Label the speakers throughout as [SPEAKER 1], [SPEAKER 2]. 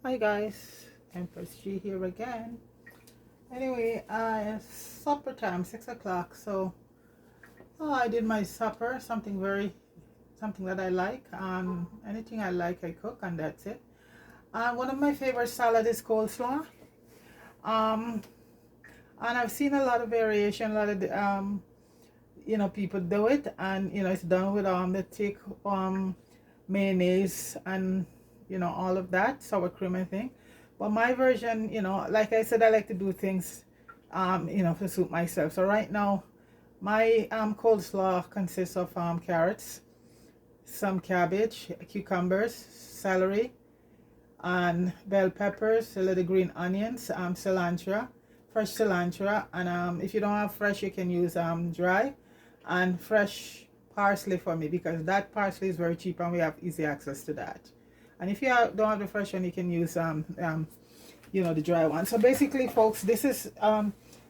[SPEAKER 1] Hi guys, Empress G here again. Anyway, it's supper time, 6 o'clock. So I did my supper, something that I like. Anything I like I cook, and that's it. One of my favorite salad is coleslaw. Um, and I've seen a lot of variation, a lot of people do it, and it's done with they take mayonnaise and all of that sour cream and thing. But my version, like I said, I like to do things to suit myself. So right now my coleslaw consists of carrots, some cabbage, cucumbers, celery, and bell peppers, a little green onions, cilantro, fresh cilantro, and if you don't have fresh, you can use dry, and fresh parsley for me, because that parsley is very cheap and we have easy access to that. And if you don't have the fresh one, you can use the dry one. So basically folks, this is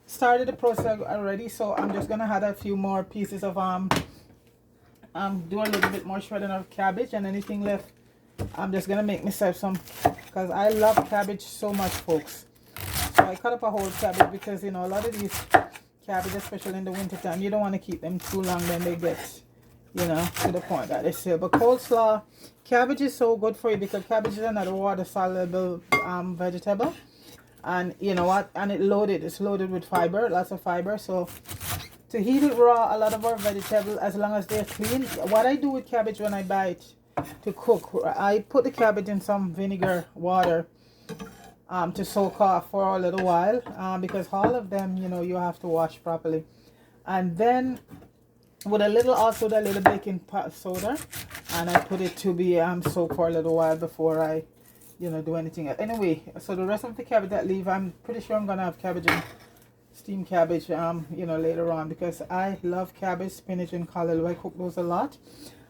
[SPEAKER 1] started the process already, so I'm just gonna add a few more pieces of do a little bit more shredding of cabbage, and anything left I'm just gonna make myself some, because I love cabbage so much folks. So I cut up a whole cabbage, because a lot of these cabbage, especially in the winter time, you don't want to keep them too long, then they get to the point that they still. But coleslaw, cabbage is so good for you, because cabbage is another water soluble vegetable, and you know what, and it's loaded with fiber, lots of fiber. So to heat it raw, a lot of our vegetables, as long as they're clean, what I do with cabbage when I buy it to cook, I put the cabbage in some vinegar water to soak off for a little while, because all of them you have to wash properly, and then with a little baking soda, and I put it to be soaked for a little while before I do anything else. Anyway, so the rest of the cabbage that leave, I'm pretty sure I'm gonna have cabbage and steamed cabbage later on, because I love cabbage, spinach, and collard. I cook those a lot.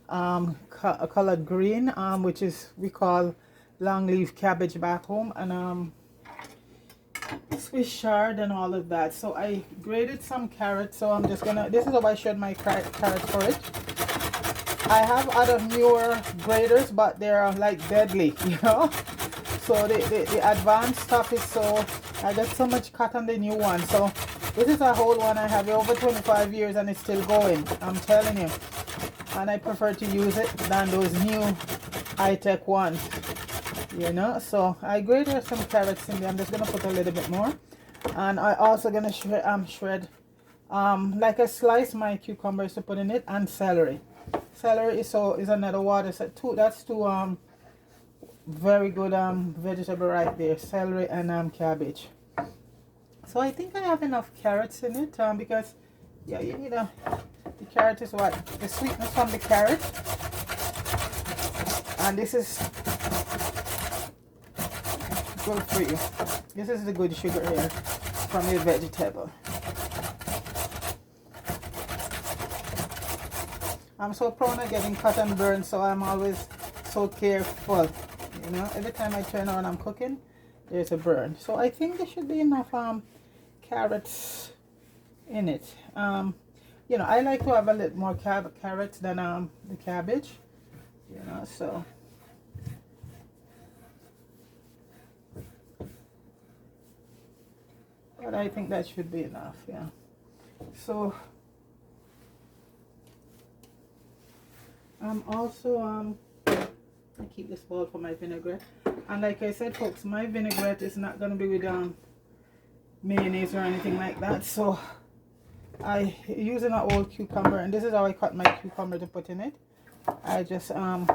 [SPEAKER 1] Colored green, which is we call long leaf cabbage back home, and Swiss chard and all of that. So I grated some carrots, so I'm just gonna, this is how I shred my carrots for it. I have other newer graters, but they're like deadly, so the advanced stuff is, so I got so much cut on the new one. So this is a whole one. I have it over 25 years and it's still going, I'm telling you. And I prefer to use it than those new high-tech ones, so I grated some carrots in there. I'm just gonna put a little bit more, and I also gonna shred like a slice my cucumbers to put in it, and celery. Celery is another water, so that's two very good vegetable right there, celery and cabbage. So I think I have enough carrots in it, because yeah, you need the carrot is what, the sweetness from the carrot, and this is good for you. This is the good sugar here from your vegetable. I'm so prone to getting cut and burned, so I'm always so careful. Every time I turn on, I'm cooking, there's a burn. So I think there should be enough carrots in it. I like to have a little more carrots than the cabbage, so. But I think that should be enough, yeah. So I'm also I keep this bowl for my vinaigrette, and like I said folks, my vinaigrette is not going to be with mayonnaise or anything like that. So I using an old cucumber, and this is how I cut my cucumber to put in it. I just on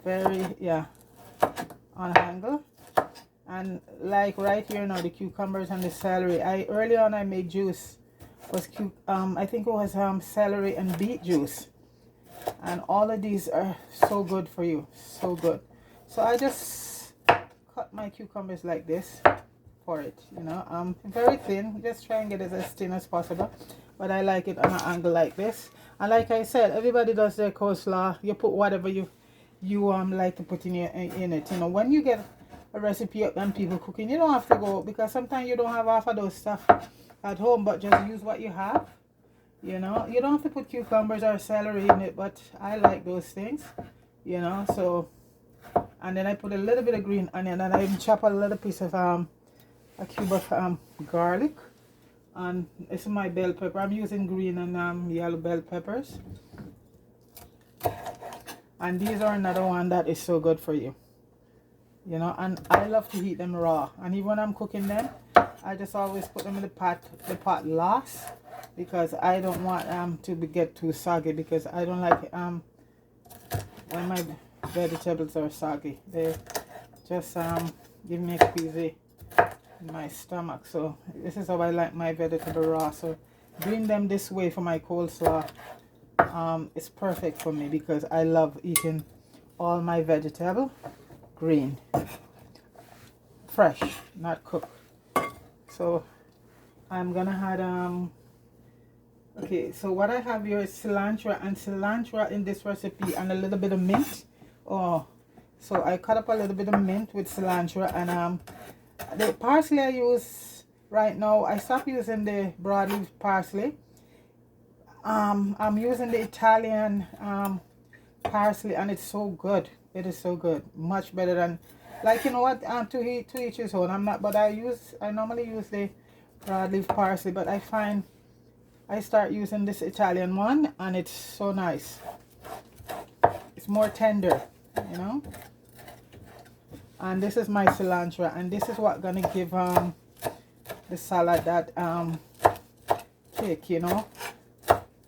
[SPEAKER 1] an angle, and like right here now, the cucumbers and the celery, early on I made juice, was I think it was celery and beet juice, and all of these are so good for you, so good. So I just cut my cucumbers like this for it, very thin, just try and get it as thin as possible, but I like it on an angle like this. And like I said, everybody does their coleslaw, you put whatever you like to put in it. When you get a recipe up and people cooking, you don't have to go, because sometimes you don't have half of those stuff at home, but just use what you have. You don't have to put cucumbers or celery in it, but I like those things, so And then I put a little bit of green onion, and I chop a little piece of a cube of garlic. And this is my bell pepper. I'm using green and yellow bell peppers. And these are another one that is so good for you. You know, and I love to eat them raw. And even when I'm cooking them, I just always put them in the pot last, because I don't want to get too soggy, because I don't like when my vegetables are soggy. They just give me a queasy in my stomach. So this is how I like my vegetable raw. So doing them this way for my coleslaw, it's perfect for me, because I love eating all my vegetable green, fresh, not cooked. So I'm gonna add okay, so what I have here is cilantro, and cilantro in this recipe, and a little bit of mint. Oh, so I cut up a little bit of mint with cilantro, and the parsley I use right now, I stopped using the broadleaf parsley. I'm using the Italian parsley, and it's so good. It is so good, much better than, like, you know what, to each his own. I'm not, but I normally use the broadleaf parsley, but I find I start using this Italian one, and it's so nice. It's more tender, you know. And this is my cilantro, and this is what gonna give the salad that kick, you know.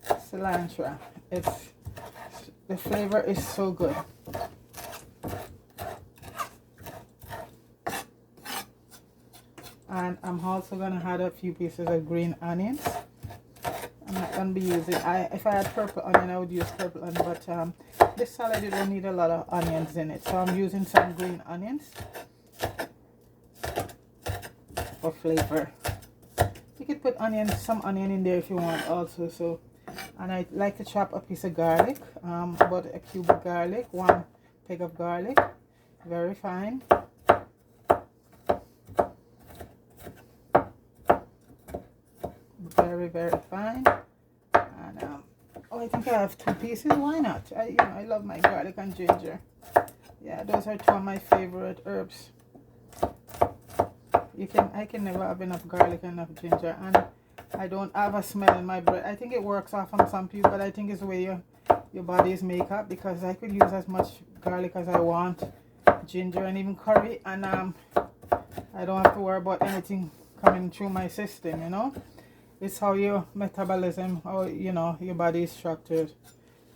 [SPEAKER 1] Cilantro, the flavor is so good. And I'm also gonna add a few pieces of green onions. I'm not gonna be using, if I had purple onion, I would use purple onion, but this salad, you don't need a lot of onions in it, so I'm using some green onions for flavor. You could put some onion in there if you want also. So, and I like to chop a piece of garlic, about a cube of garlic, 1 peg of garlic, very fine. Very fine. And oh, I think I have 2 pieces. Why not? I love my garlic and ginger. Yeah, those are 2 of my favorite herbs. I can never have enough garlic and enough ginger, and I don't have a smell in my breath. I think it works off on some people, but I think it's the way your body is made up, because I could use as much garlic as I want, ginger, and even curry, and I don't have to worry about anything coming through my system, you know. It's how your metabolism, or you know, your body is structured.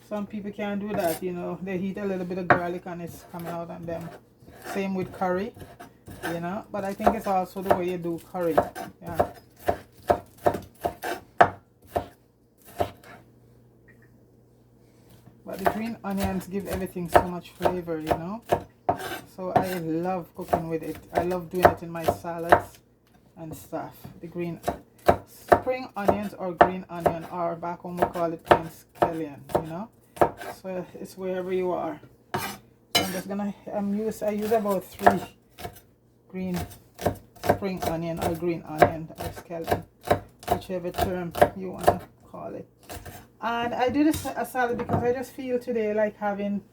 [SPEAKER 1] Some people can't do that, you know. They eat a little bit of garlic and it's coming out on them. Same with curry, you know. But I think it's also the way you do curry. Yeah. But the green onions give everything so much flavor, you know. So I love cooking with it. I love doing it in my salads and stuff. The green spring onions, or green onion, or back home we call it plain scallion, you know. So it's wherever you are. So I'm just gonna I use about 3 green spring onion, or green onion, or scallion, whichever term you wanna call it. And I do this a salad because I just feel today like having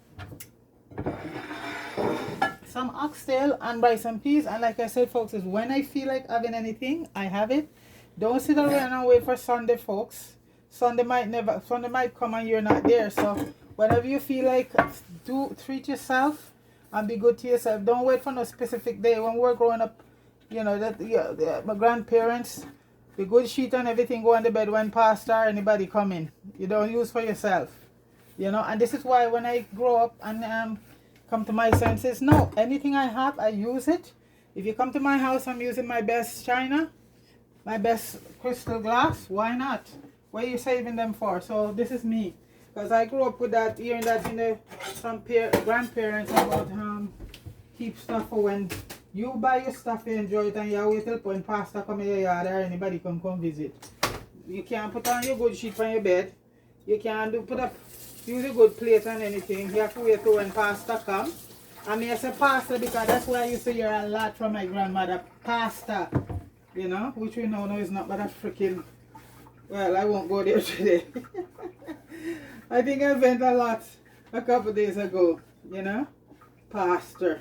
[SPEAKER 1] some oxtail and rice and peas. And like I said, folks, is when I feel like having anything, I have it. Don't sit around and wait for Sunday, folks. Sunday might come and you're not there. So whenever you feel like, treat yourself and be good to yourself. Don't wait for no specific day. When we're growing up, you know, my grandparents, the good sheet and everything go on the bed when pastor or anybody come in. You don't use for yourself, you know. And this is why when I grow up and come to my senses, no, anything I have, I use it. If you come to my house, I'm using my best china, my best crystal glass. Why not? What are you saving them for? So this is me, because I grew up with that, hearing that in some grandparents about keep stuff for when you buy your stuff, you enjoy it, and you wait till when pastor come in your yard or anybody come visit. You can't put on your good sheet on your bed. You can't use a good plate and anything. You have to wait till when pastor come. I mean, I say pastor because that's where I used to hear a lot from my grandmother. Pastor, you know, which we know is not but a freaking, well, I won't go there today. I think I went a lot a couple days ago, you know. pasta.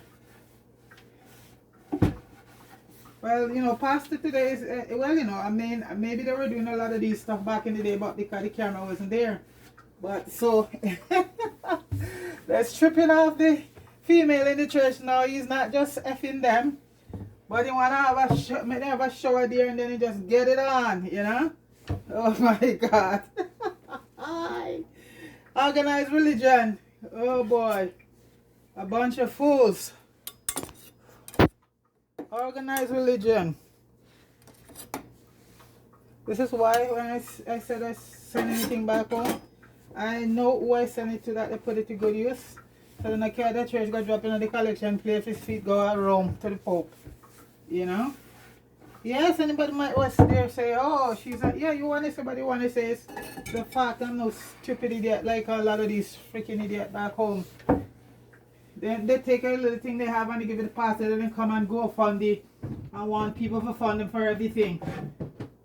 [SPEAKER 1] Well, you know, pasta today is, well, you know, I mean, maybe they were doing a lot of these stuff back in the day, but because the camera wasn't there. But so, let's tripping off the female in the church now. He's not just effing them, but he want to have a shower there and then he just get it on, you know? Oh my God. Organized religion. Oh boy. A bunch of fools. Organized religion. This is why when I said I send anything back home, I know who I send it to that they put it to good use. So then I carry the church, go drop in the collection plate, his feet go around to the Pope. You know? Yes, anybody might was there say, oh, she's a, yeah, you want to say, but you want to say it's the fact I'm no stupid idiot like a lot of these freaking idiots back home. Then they take a little thing they have and they give it to the pastor, then they come and go fund it and want people to fund them for everything.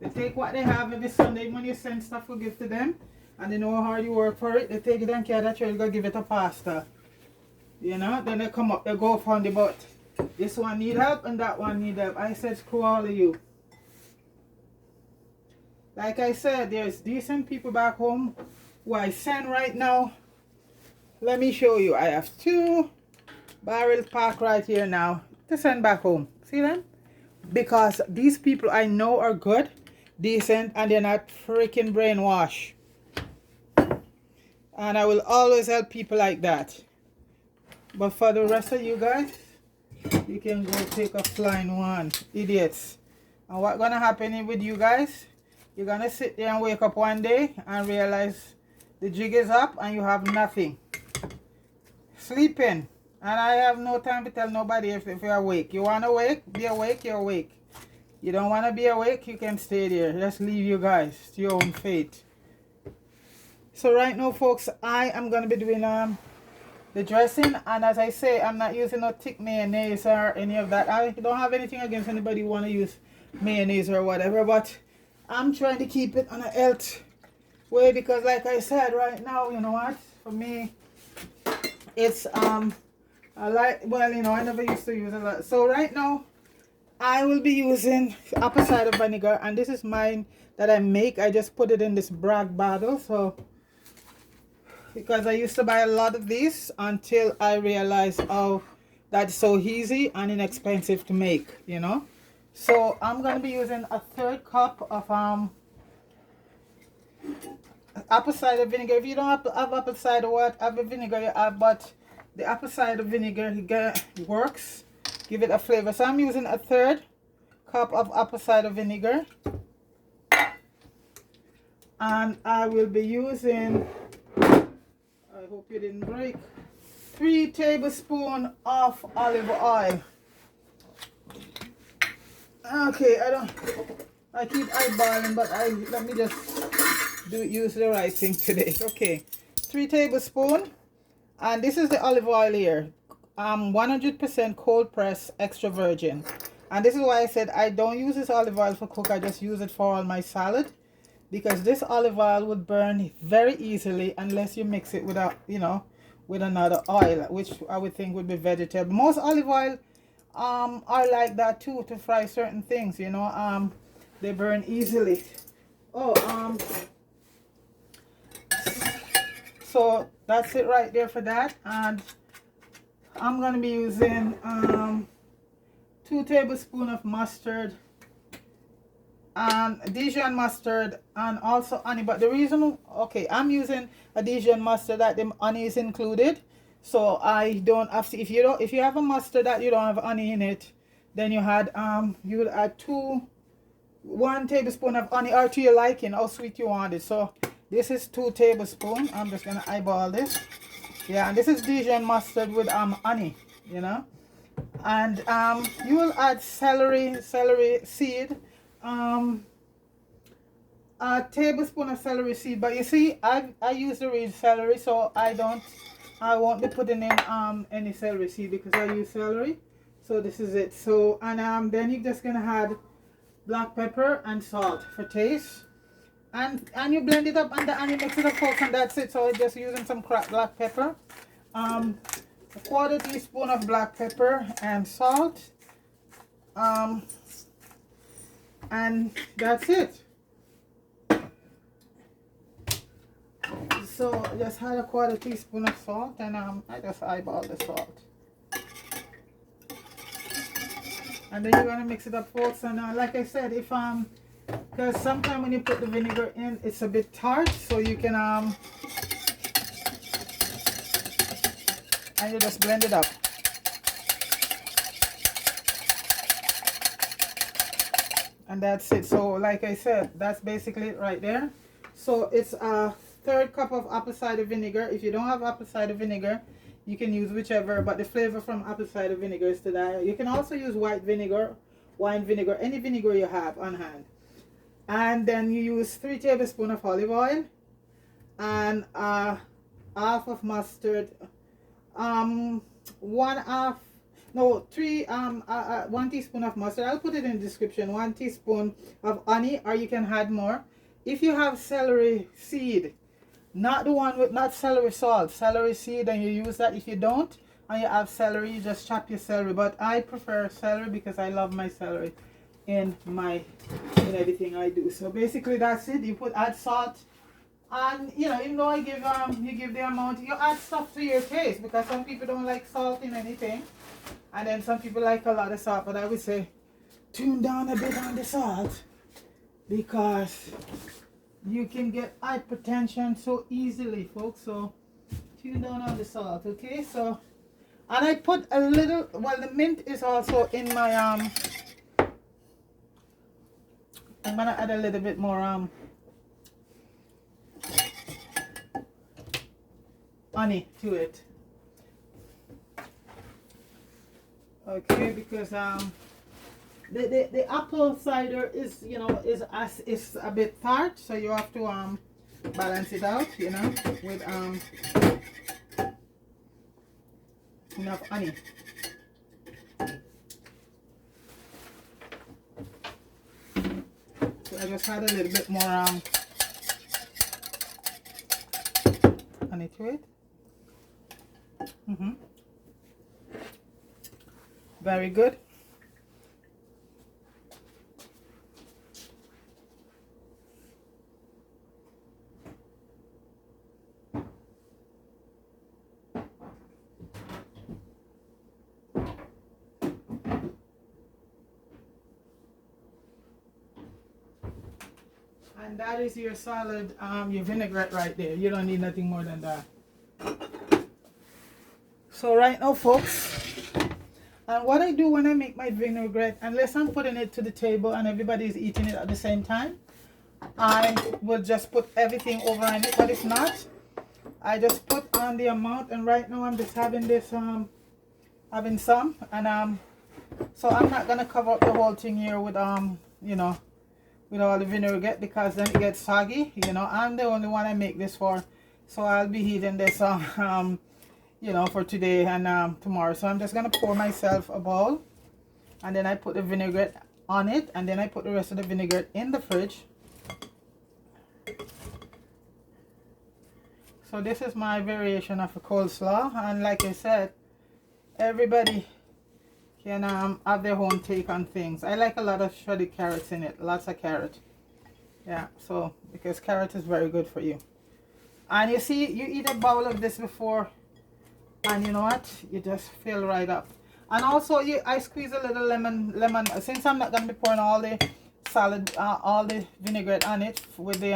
[SPEAKER 1] They take what they have every Sunday when you send stuff to give to them and they know how hard you work for it. They take it and carry that church, go give it to pastor. You know, then they come up, they go fund it, but this one need help and that one need help. I said screw all of you. Like I said, there's decent people back home who I send right now. Let me show you. I have 2 barrels parked right here now to send back home. See them? Because these people I know are good, decent, and they're not freaking brainwashed. And I will always help people like that. But for the rest of you guys, you can go take a flying one. Idiots. And what's gonna happen with you guys? You're gonna sit there and wake up one day and realize the jig is up and you have nothing. Sleeping. And I have no time to tell nobody if you're awake. You wanna be awake, you're awake. You don't wanna be awake, you can stay there. Just leave you guys to your own fate. So right now folks, I am gonna be doing the dressing, and as I say, I'm not using no thick mayonnaise or any of that. I don't have anything against anybody who want to use mayonnaise or whatever, but I'm trying to keep it on a health way because like I said, right now, you know what, for me, it's, I like, well, you know, I never used to use a lot. So right now, I will be using apple cider vinegar, and this is mine that I make. I just put it in this brag bottle, so because I used to buy a lot of these until I realized how that's so easy and inexpensive to make, you know. So I'm going to be using a 1/3 cup of apple cider vinegar. If you don't have apple cider, whatever vinegar you have, but the apple cider vinegar works. Give it a flavor. So I'm using a 1/3 cup of apple cider vinegar. And I will be using, I hope you didn't break, 3 tablespoons of olive oil. Okay, I keep eyeballing, but let me just use the right thing today. Okay, 3 tablespoons, and this is the olive oil here. 100% cold press extra virgin, and this is why I said I don't use this olive oil for cook. I just use it for all my salad, because this olive oil would burn very easily unless you mix it with a, you know, with another oil, which I would think would be vegetable. Most olive oil are like that too, to fry certain things, you know. They burn easily. So that's it right there for that. And I'm gonna be using 2 tablespoons of mustard, and DIJON mustard, and also honey. But the reason, okay, I'm using a DIJON mustard that the honey is included, so I don't have to. If you have a mustard that you don't have honey in it, then you will add 1 tablespoon of honey, or to your liking how sweet you want it. So this is 2 tablespoons. I'm just gonna eyeball this. Yeah, and this is DIJON mustard with honey, you know. And you will add celery seed, a tablespoon of celery seed. But you see, I use the real celery, so I won't be putting in any celery seed because I use celery. So this is it. So, and then you're just gonna add black pepper and salt for taste, and you blend it up and you mix it up, folks, and that's it. So just using some cracked black pepper, a 1/4 teaspoon of black pepper and salt. And that's it. So I just had a 1/4 teaspoon of salt, and I just eyeball the salt. And then you're gonna mix it up, folks. And like I said, if because sometimes when you put the vinegar in, it's a bit tart, so you can and you just blend it up. And that's it. So like I said, that's basically it right there. So it's a 1/3 cup of apple cider vinegar. If you don't have apple cider vinegar, you can use whichever, but the flavor from apple cider vinegar is to die. You can also use white vinegar, wine vinegar, any vinegar you have on hand. And then you use 3 tablespoons of olive oil and half of mustard, 1 teaspoon of mustard. I'll put it in the description. 1 teaspoon of honey, or you can add more. If you have celery seed, not the one with, not celery salt, celery seed, and you use that. If you don't and you have celery, you just chop your celery. But I prefer celery because I love my celery in everything I do. So basically that's it. You add salt, and you know, even though I give you give the amount, you add stuff to your taste, because some people don't like salt in anything, and then some people like a lot of salt. But I would say tune down a bit on the salt, because you can get hypertension so easily, folks. So tune down on the salt, okay? So, and I put a little, well, the mint is also in my I'm gonna add a little bit more honey to it, okay? Because the apple cider is, you know, is a bit tart, so you have to balance it out, you know, with enough honey. So I just had a little bit more honey to it. Very good. And that is your salad, your vinaigrette right there. You don't need nothing more than that. So right now, folks, and what I do when I make my vinaigrette, unless I'm putting it to the table and everybody's eating it at the same time, I will just put everything over on it. But if not, I just put on the amount. And right now I'm just having this, having some, and so I'm not gonna cover up the whole thing here with you know, with all the vinaigrette, because then it gets soggy. You know, I'm the only one I make this for, so I'll be heating this you know, for today and tomorrow. So I'm just gonna pour myself a bowl, and then I put the vinaigrette on it, and then I put the rest of the vinaigrette in the fridge. So this is my variation of a coleslaw, and like I said, everybody can have their own take on things. I like a lot of shredded carrots in it, lots of carrot. Yeah, so because carrot is very good for you. And you see, you eat a bowl of this before, and you know what, you just fill right up. And also I squeeze a little lemon, since I'm not going to be pouring all the salad, all the vinaigrette on it with the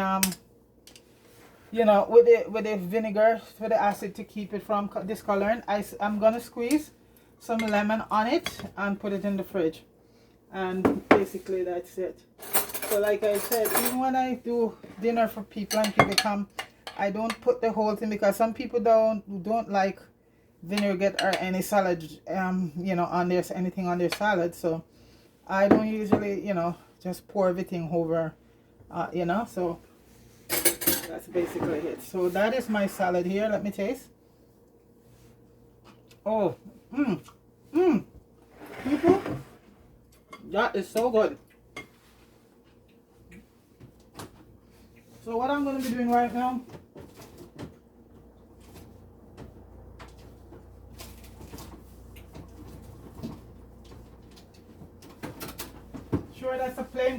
[SPEAKER 1] you know, with the vinegar, with the acid to keep it from discoloring. I'm going to squeeze some lemon on it and put it in the fridge, and basically that's it. So like I said, even when I do dinner for people and people come, I don't put the whole thing, because some people don't like vinaigrette or any salad, you know, on their anything on their salad. So I don't usually, you know, just pour everything over, you know. So that's basically it. So that is my salad here. Let me taste. Oh, people, that is so good. So what I'm going to be doing right now,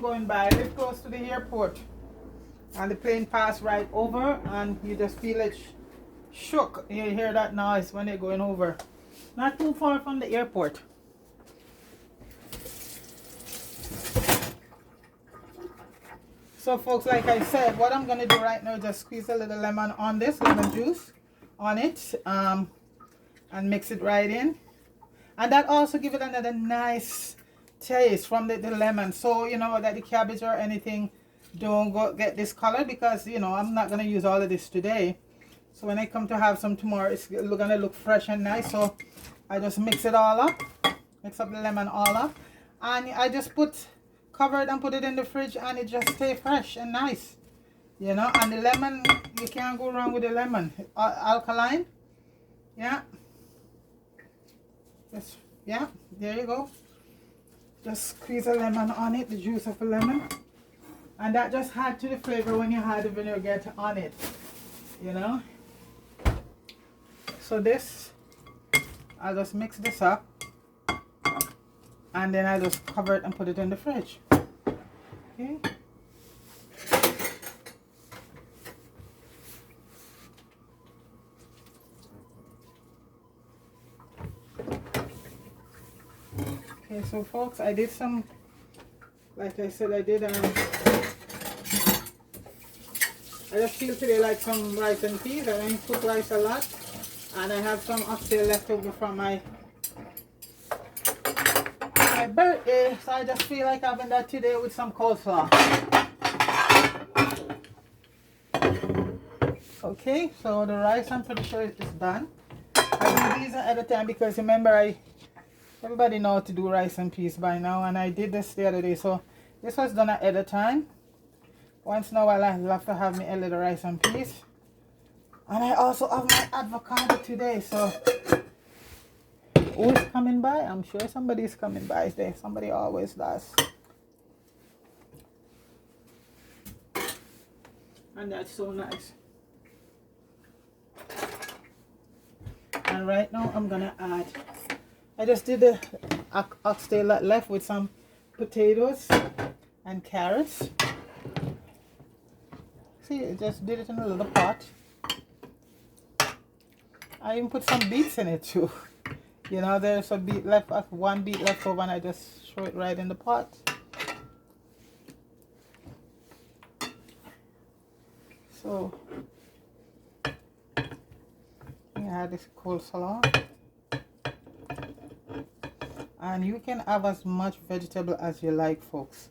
[SPEAKER 1] going by. I live close to the airport, and the plane passed right over, and you just feel it shook. You hear that noise when they're going over. Not too far from the airport. So folks, like I said, what I'm going to do right now is just squeeze a little lemon on this, lemon juice on it, and mix it right in. And that also give it another nice taste from the lemon. So, you know, that the cabbage or anything don't go get this color, because, you know, I'm not going to use all of this today. So when I come to have some tomorrow, it's going to look fresh and nice. So I just mix it all up, mix up the lemon all up. And I just cover it and put it in the fridge, and it just stay fresh and nice, you know. And the lemon, you can't go wrong with the lemon. Alkaline, yeah. Just, yeah, there you go. Just squeeze a lemon on it, the juice of a lemon, and that just add to the flavor when you add the vinegar on it, you know. So this, I'll just mix this up, and then I just cover it and put it in the fridge. Okay. Okay, so folks, I did some, like I said, I just feel today like some rice and peas. I don't cook rice a lot, and I have some upstairs left over from my birthday, so I just feel like having that today with some coleslaw. Okay, so the rice, I'm pretty sure is done. I do these at a time because remember, everybody know how to do rice and peas by now, and I did this the other day, so this was done at a time. Once in a while I love to have me a little rice and peas, and I also have my avocado today. So who is coming by? I'm sure somebody is coming by today. Somebody always does. And that's so nice. And right now I'm gonna add, I just did the oxtail left with some potatoes and carrots. See, I just did it in a little pot. I even put some beets in it too. You know, there's a beet left, one beet left over, and I just throw it right in the pot. So, yeah, this coleslaw. And you can have as much vegetable as you like, folks.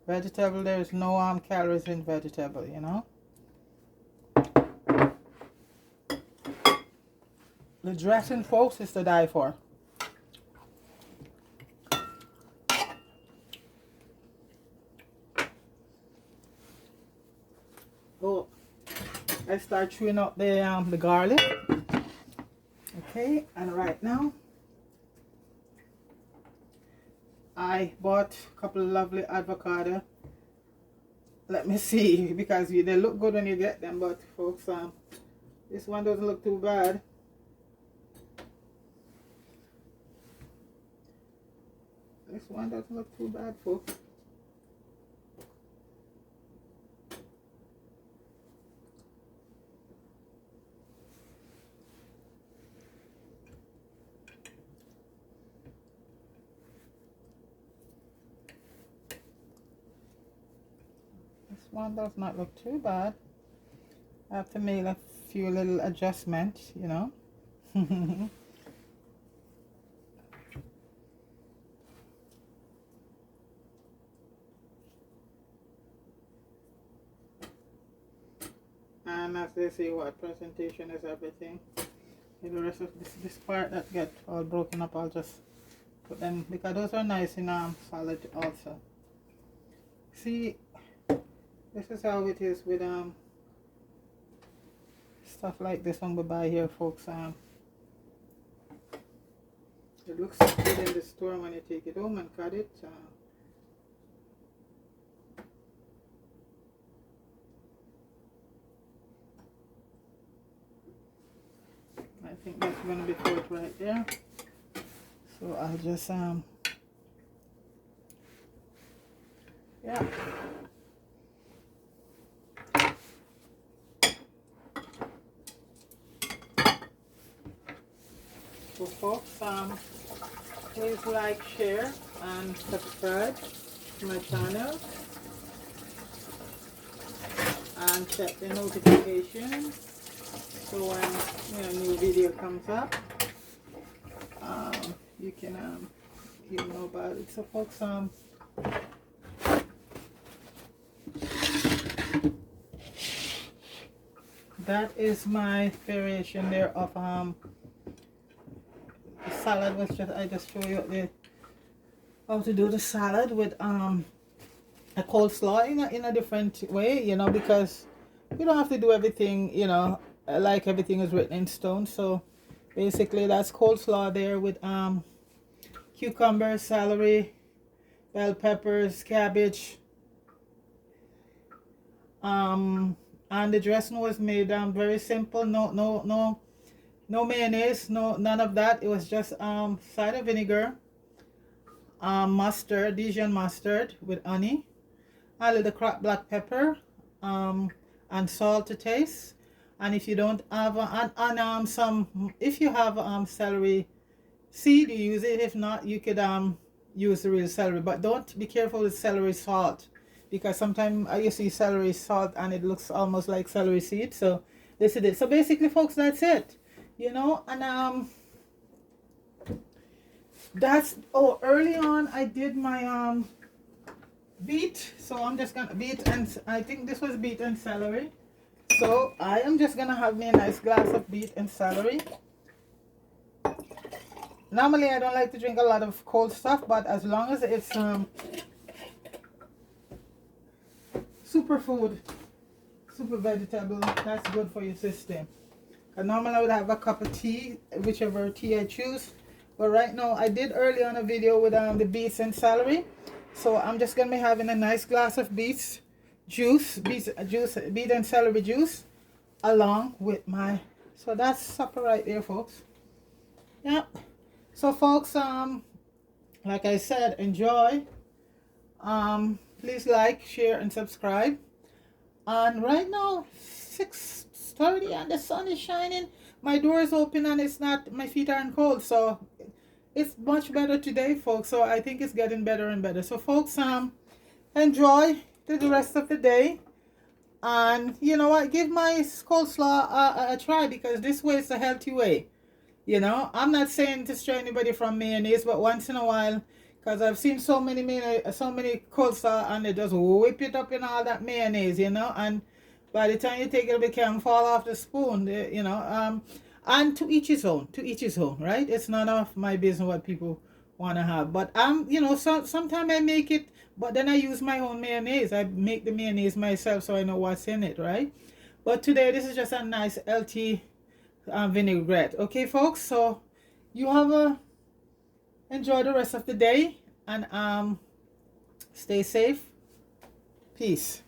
[SPEAKER 1] Vegetable, there is no calories in vegetable, you know. The dressing, folks, is to die for. Oh, I start chewing up the garlic. Okay, and right now I bought a couple of lovely avocado. Let me see, because they look good when you get them, but folks, this one doesn't look too bad. This one doesn't look too bad, folks. This one does not look too bad. I have to make a few little adjustments, you know. And as they say, what, presentation is everything. And the rest of this part that get all broken up, I'll just put them, because those are nice in salad also. See, this is how it is with stuff like this one we buy here, folks. It looks good in the store when you take it home and cut it. I think that's going to be good right there. So I'll just yeah, So folks, please like, share, and subscribe to my channel, and set the notifications so when a new video comes up, you can know about it. So folks, that is my variation there of the salad. Was just I just show you how to do the salad with a coleslaw in a different way, you know, because we don't have to do everything, you know, like everything is written in stone. So basically that's coleslaw there with cucumber, celery, bell peppers, cabbage, and the dressing was made very simple. No mayonnaise, none of that. It was just cider vinegar, mustard, Dijon mustard with honey, a little cracked black pepper, and salt to taste. And if you don't have if you have celery seed, you use it. If not, you could use the real celery, but don't be careful with celery salt, because sometimes you see celery salt and it looks almost like celery seed. So this is it. So basically folks, that's it, you know. And that's early on I did my beet, so I'm just gonna beet, and I think this was beet and celery. So I am just gonna have me a nice glass of beet and celery. Normally I don't like to drink a lot of cold stuff, but as long as it's superfood, super vegetable, that's good for your system. And normally I would have a cup of tea, whichever tea I choose, but right now I did early on a video with the beets and celery. So I'm just gonna be having a nice glass of beet and celery juice along with my, so that's supper right there folks. Yeah. So folks, like I said, enjoy. Please like, share, and subscribe. And right now 6:30 and the sun is shining. My door is open and it's not, my feet aren't cold, so it's much better today folks. So I think it's getting better and better. So folks, enjoy the rest of the day. And you know what, give my coleslaw a try, because this way is a healthy way. You know, I'm not saying to stray anybody from mayonnaise, but once in a while, because I've seen so many coleslaw and they just whip it up in all that mayonnaise, you know, and by the time you take it, it can fall off the spoon, you know. And to each his own, right? It's none of my business what people want to have. But you know, sometimes I make it, but then I use my own mayonnaise. I make the mayonnaise myself, so I know what's in it, right? But today this is just a nice healthy vinaigrette. Okay folks, so you have enjoy the rest of the day, and stay safe. Peace.